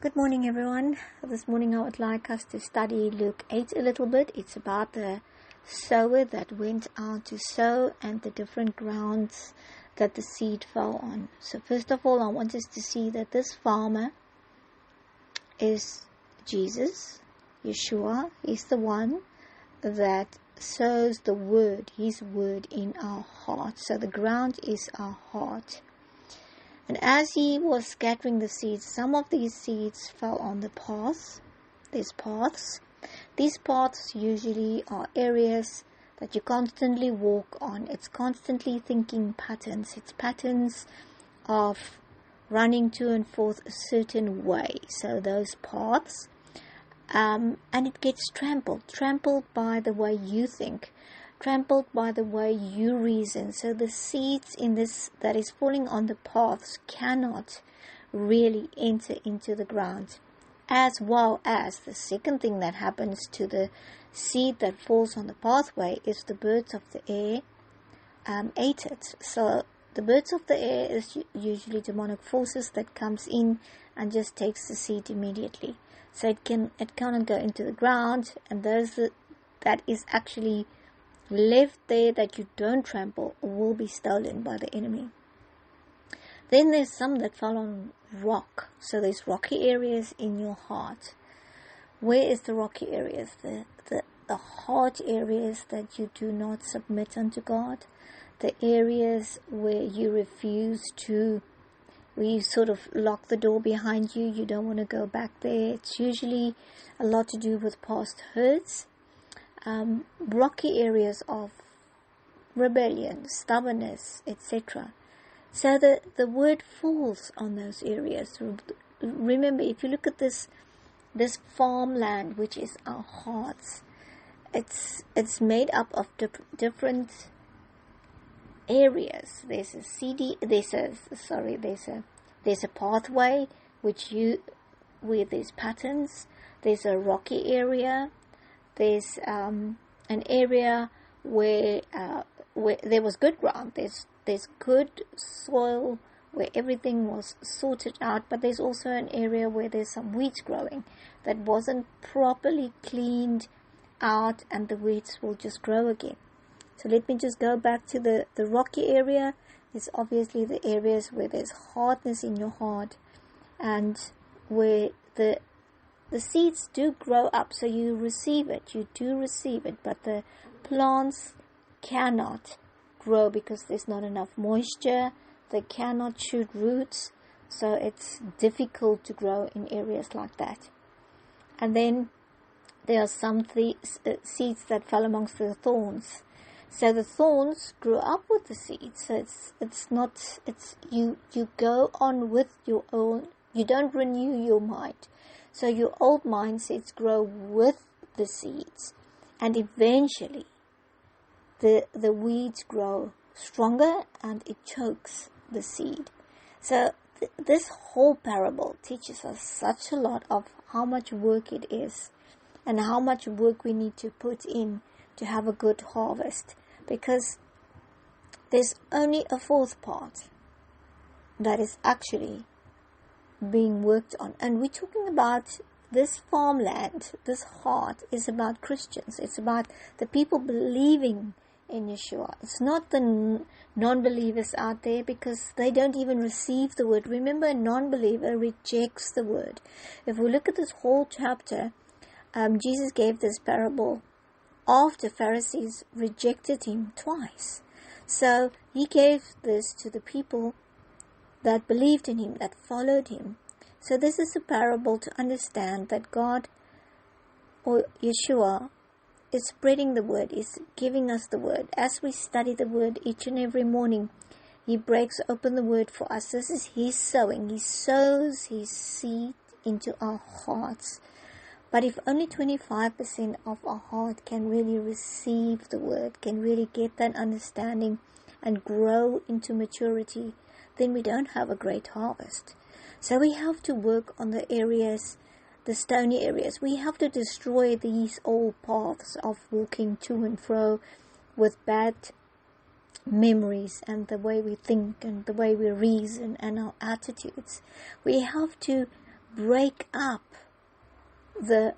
Good morning, everyone. This morning I would like us to study Luke 8 a little bit. It's about the sower that went out to sow and the different grounds that the seed fell on. So first of all, I want us to see that this farmer is Jesus, Yeshua. He's the one that sows the word, his word in our heart. So the ground is our heart. And as he was scattering the seeds, some of these seeds fell on the paths. There's paths. These paths usually are areas that you constantly walk on. It's constantly thinking patterns. It's patterns of running to and forth a certain way. So those paths. And it gets trampled by the way you think, trampled by the way you reason. So the seeds in this that is falling on the paths cannot really enter into the ground. As well as the second thing that happens to the seed that falls on the pathway is the birds of the air ate it. So the birds of the air is usually demonic forces that comes in and just takes the seed immediately. So it cannot go into the ground, and those that is actually left there that you don't trample will be stolen by the enemy. Then there's some that fall on rock. So there's rocky areas in your heart. Where is the rocky areas? The heart areas that you do not submit unto God. The areas where you refuse to, where you sort of lock the door behind you. You don't want to go back there. It's usually a lot to do with past hurts. Rocky areas of rebellion, stubbornness, etc. So the word falls on those areas. Remember, if you look at this farmland, which is our hearts, it's made up of different areas. There's a pathway where there's patterns. There's a rocky area. There's an area where there was good ground. There's good soil where everything was sorted out, but there's also an area where there's some weeds growing that wasn't properly cleaned out, and the weeds will just grow again. So let me just go back to the rocky area. It's obviously the areas where there's hardness in your heart and where the seeds do grow up, so you do receive it, but the plants cannot grow because there's not enough moisture. They cannot shoot roots, so it's difficult to grow in areas like that. And then there are some seeds that fell amongst the thorns. So the thorns grew up with the seeds. So you go on with your own. You don't renew your mind. So your old mindsets grow with the seeds, and eventually the weeds grow stronger and it chokes the seed. So this whole parable teaches us such a lot of how much work it is and how much work we need to put in to have a good harvest, because there's only a fourth part that is actually being worked on. And we're talking about this farmland. This heart is about Christians. It's about the people believing in Yeshua. It's not the non-believers out there, because they don't even receive the word. Remember, a non-believer rejects the word. If we look at this whole chapter, Jesus gave this parable after Pharisees rejected him twice. So he gave this to the people that believed in him, that followed him. So this is a parable to understand that God, or Yeshua, is spreading the word, is giving us the word. As we study the word each and every morning, he breaks open the word for us. This is his sowing. He sows his seed into our hearts. But if only 25% of our heart can really receive the word, can really get that understanding and grow into maturity, then we don't have a great harvest. So we have to work on the areas, the stony areas. We have to destroy these old paths of walking to and fro with bad memories and the way we think and the way we reason and our attitudes. We have to break up the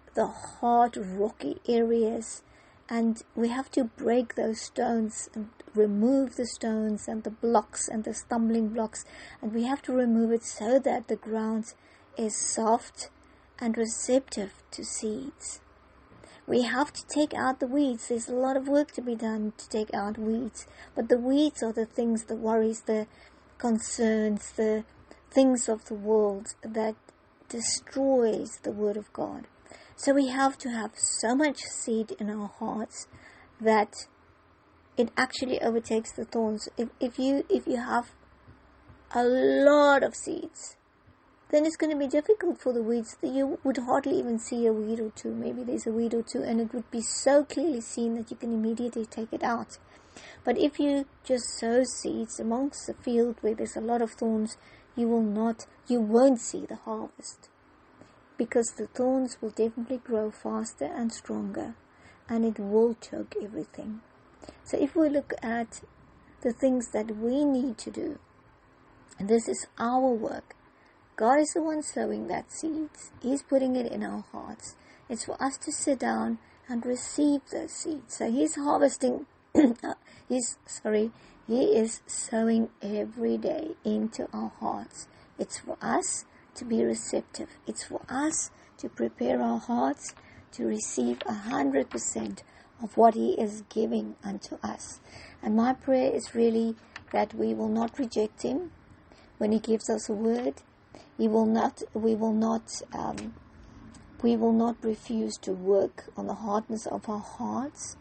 hard rocky areas, and we have to break those stones and remove the stones and the blocks and the stumbling blocks, and we have to remove it so that the ground is soft and receptive to seeds. We have to take out the weeds. There's a lot of work to be done to take out weeds, but the weeds are the things, the worries, the concerns, the things of the world that destroys the Word of God. So we have to have so much seed in our hearts that it actually overtakes the thorns. If you have a lot of seeds, then it's going to be difficult for the weeds. You would hardly even see a weed or two. Maybe there's a weed or two, and it would be so clearly seen that you can immediately take it out. But if you just sow seeds amongst the field where there's a lot of thorns, you won't see the harvest, because the thorns will definitely grow faster and stronger, and it will choke everything. So if we look at the things that we need to do, and this is our work, God is the one sowing that seeds. He's putting it in our hearts. It's for us to sit down and receive those seeds. So He's harvesting, He is sowing every day into our hearts. It's for us to be receptive. It's for us to prepare our hearts to receive 100% of what He is giving unto us. And my prayer is really that we will not reject Him when He gives us a word. We will not refuse to work on the hardness of our hearts.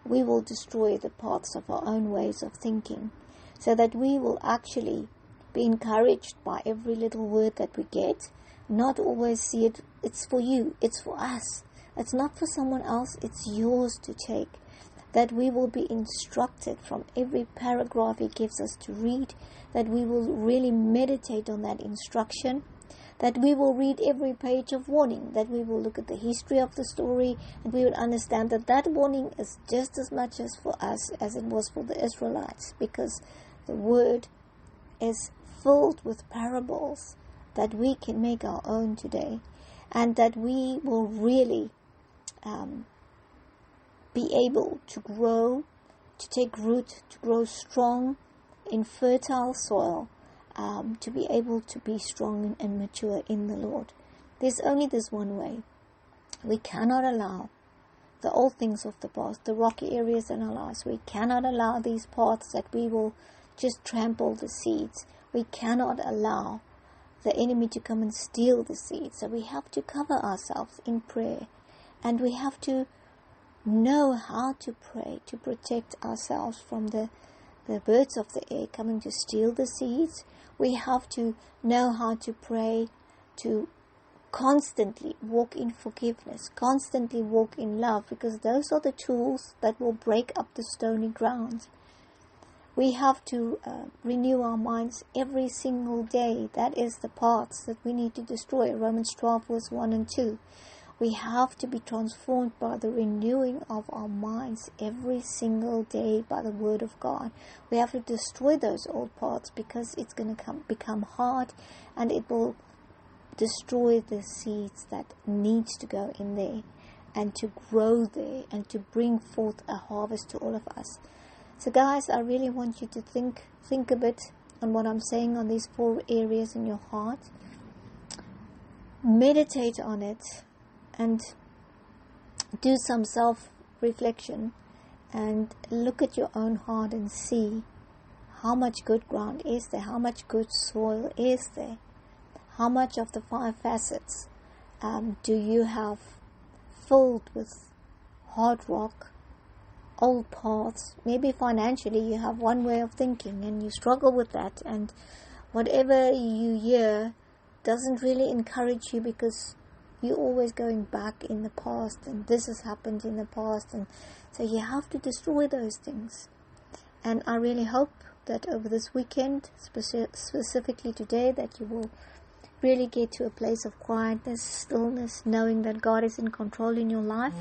We will destroy the paths of our own ways of thinking, so that we will actually be encouraged by every little word that we get. Not always see it, it's for you, it's for us. It's not for someone else, it's yours to take. That we will be instructed from every paragraph He gives us to read, that we will really meditate on that instruction, that we will read every page of warning, that we will look at the history of the story, and we will understand that that warning is just as much as for us as it was for the Israelites, because the Word is filled with parables that we can make our own today, and that we will really be able to grow, to take root, to grow strong in fertile soil, to be able to be strong and mature in the Lord. There's only this one way. We cannot allow the old things of the past, the rocky areas in our lives. We cannot allow these paths that we will just trample the seeds. We cannot allow the enemy to come and steal the seeds. So we have to cover ourselves in prayer, and we have to know how to pray to protect ourselves from the birds of the air coming to steal the seeds. We have to know how to pray to constantly walk in forgiveness, constantly walk in love, because those are the tools that will break up the stony ground. We have to renew our minds every single day. That is the paths that we need to destroy. Romans 12 verse 1 and 2. We have to be transformed by the renewing of our minds every single day by the Word of God. We have to destroy those old paths, because it's going to become hard, and it will destroy the seeds that needs to go in there and to grow there and to bring forth a harvest to all of us. So guys, I really want you to think a bit on what I'm saying on these 4 areas in your heart. Meditate on it and do some self-reflection and look at your own heart and see how much good ground is there, how much good soil is there, how much of the 5 facets do you have filled with hard rock, old paths. Maybe financially you have one way of thinking and you struggle with that, and whatever you hear doesn't really encourage you, because you're always going back in the past, and this has happened in the past, and so you have to destroy those things. And I really hope that over this weekend, specifically today, that you will really get to a place of quietness, stillness, knowing that God is in control in your life,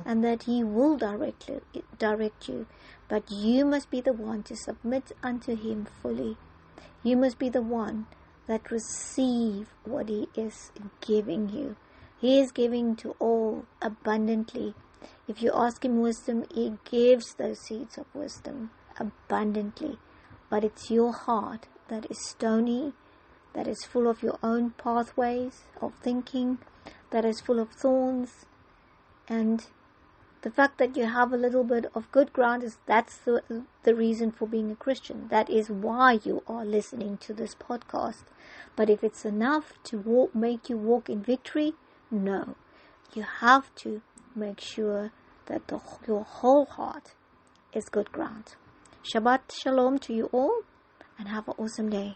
and that He will direct you. But you must be the one to submit unto Him fully. You must be the one that receive what He is giving you. He is giving to all abundantly. If you ask Him wisdom, He gives those seeds of wisdom abundantly. But it's your heart that is stony, that is full of your own pathways of thinking, that is full of thorns. And the fact that you have a little bit of good ground that's the reason for being a Christian. That is why you are listening to this podcast. But if it's enough to make you walk in victory, no. You have to make sure that your whole heart is good ground. Shabbat Shalom to you all, and have an awesome day.